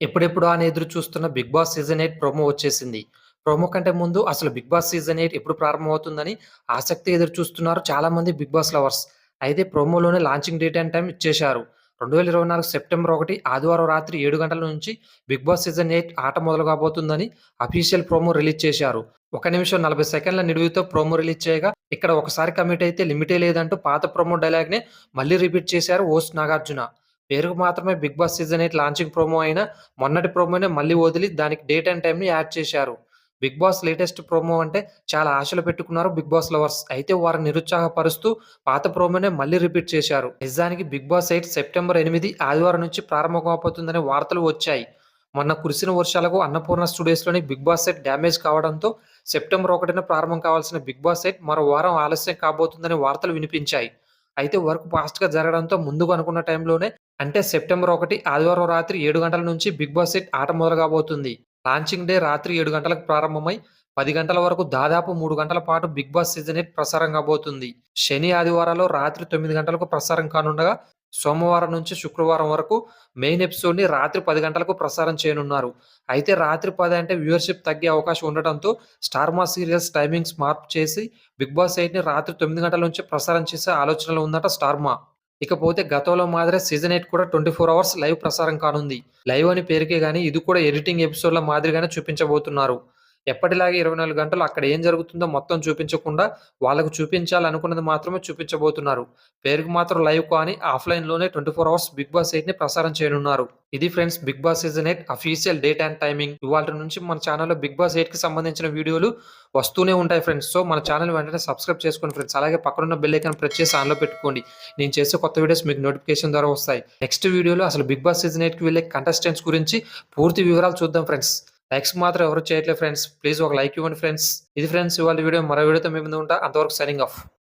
ఎప్పుడెప్పుడా అని ఎదురు చూస్తున్న 'బిగ్ బాస్' సీజన్ 8 ప్రోమో వచ్చేసింది. ప్రోమో కంటే ముందు అసలు 'బిగ్ బాస్' సీజన్ 8 ఎప్పుడు ప్రారంభమవుతుందని ఆసక్తిగా ఎదురు చూస్తున్నారు చాలామంది 'బిగ్ బాస్' లవర్స్. అయితే ప్రోమోలోనే లాంచింగ్ డేట్ అండ్ టైమ్ ఇచ్చేశారు. 2024 సెప్టెంబర్ 1 ఆదివారం రాత్రి 7 గంటల నుంచి 'బిగ్ బాస్' సీజన్ 8 ఆట మొదలు కాబోతుందని అఫీషియల్ ప్రోమో రిలీజ్ చేశారు. 1 నిమిషం 40 సెకన్ల నిడివితో ప్రోమో రిలీజ్ చేయగా, ఇక్కడ ఒకసారి కమిట్ అయితే లిమిటే లేదంటూ పాత ప్రోమో డైలాగ్‌నే మళ్ళీ రిపీట్ చేశారు హోస్ట్ నాగార్జున. పేరుకు మాత్రమే 'Bigg Boss' season 8 launching promo అయినా మొన్నటి ప్రోమోనే మళ్ళీ వదిలి దానికి డేట్ అండ్ టైమ్‌ని యాడ్ చేశారు. 'బిగ్ బాస్' లేటెస్ట్ ప్రోమో అంటే చాలా ఆశలు పెట్టుకున్నారు 'బిగ్ బాస్' లవర్స్. అయితే వారిని నిరుత్సాహపరుస్తూ పాత ప్రోమోనే మళ్ళీ రిపీట్ చేశారు. నిజానికి 'బిగ్ బాస్ 8' సెప్టెంబర్ 8 ఆదివారం నుంచి ప్రారంభం కాబోతుందనే వార్తలు వచ్చాయి. మొన్న కురిసిన వర్షాలకు అన్నపూర్ణ స్టూడియోస్‌లోని 'బిగ్ బాస్' సెట్ డ్యామేజ్ కావడంతో సెప్టెంబర్ 1న ప్రారంభం కావాల్సిన 'బిగ్ బాస్ 8' మరో వారం ఆలస్యం కాబోతుందనే వార్తలు వినిపించాయి. అయితే వర్క్ ఫాస్ట్‌గా జరగడంతో ముందుగా అనుకున్న టైంలోనే అంటే సెప్టెంబర్ 1 ఆదివారం రాత్రి 7 గంటల నుంచి 'బిగ్ బాస్ 8' ఆట మొదలు కాబోతుంది. లాంచింగ్ డే రాత్రి 7 గంటలకు ప్రారంభమై 10 గంటల వరకు దాదాపు 3 గంటల పాటు 'బిగ్ బాస్' సీజన్ 8 ప్రసారం కాబోతుంది. శని, ఆదివారాల్లో రాత్రి 9 గంటలకు ప్రసారం కానుండగా, సోమవారం నుంచి శుక్రవారం వరకు మెయిన్ ఎపిసోడ్‌ని రాత్రి 10 గంటలకు ప్రసారం చేయనున్నారు. అయితే రాత్రి 10 అంటే వ్యూవర్‌షిప్ తగ్గే అవకాశం ఉండటంతో స్టార్ మా సీరియల్స్ టైమింగ్స్ మార్పు చేసి 'బిగ్ బాస్ 8'ని రాత్రి 9 గంటల నుంచి ప్రసారం చేసే ఆలోచనలో ఉందట స్టార్ మా. ఇకపోతే గతంలో మాదిరే సీజన్ 8 కూడా 24 అవర్స్ లైవ్ ప్రసారం కానుంది. లైవ్ అని పేరుకే గానీ ఇది కూడా ఎడిటింగ్ ఎపిసోడ్‌ల మాదిరిగానే చూపించబోతున్నారు. ఎప్పటిలాగే 24 గంటలు అక్కడ ఏం జరుగుతుందో మొత్తం చూపించకుండా వాళ్ళకు చూపించాలనుకున్నది మాత్రమే చూపించబోతున్నారు. పేరుకు మాత్రం లైవ్ కానీ ఆఫ్‌లైన్‌లోనే 24 అవర్స్ 'బిగ్ బాస్ 8'ని ప్రసారం చేయనున్నారు. ఇది friends 'Bigg Boss' season 8 official date and timing. ఇవాల్టి నుంచి మన ఛానెల్‌లో 'బిగ్ బాస్ 8'కి సంబంధించిన వీడియోలు వస్తూనే ఉంటాయి ఫ్రెండ్స్. సో మన ఛానెల్ వెంటనే సబ్స్క్రైబ్ చేసుకోండి ఫ్రెండ్స్. అలాగే పక్కనున్న బెల్ ఐకాన్ ప్రెస్ చేసి ఆన్‌లో పెట్టుకోండి. నేను చేసే కొత్త వీడియోస్ మీకు నోటిఫికేషన్ ద్వారా వస్తాయి. నెక్స్ట్ వీడియోలో అసలు 'బిగ్ బాస్' సీజన్ 8కి వెళ్ళే కంటెస్టెంట్స్ గురించి పూర్తి వివరాలు చూద్దాం ఫ్రెండ్స్. లైక్స్ మాత్రం ఎవరు చేయట్లేదు ఫ్రెండ్స్. ప్లీజ్ ఒక లైక్ ఇవ్వండి ఫ్రెండ్స్. ఇది ఫ్రెండ్స్ ఇవాళ వీడియో. మరో వీడియోతో మీ ముందు ఉంటా. అంతవరకు సైనింగ్ ఆఫ్.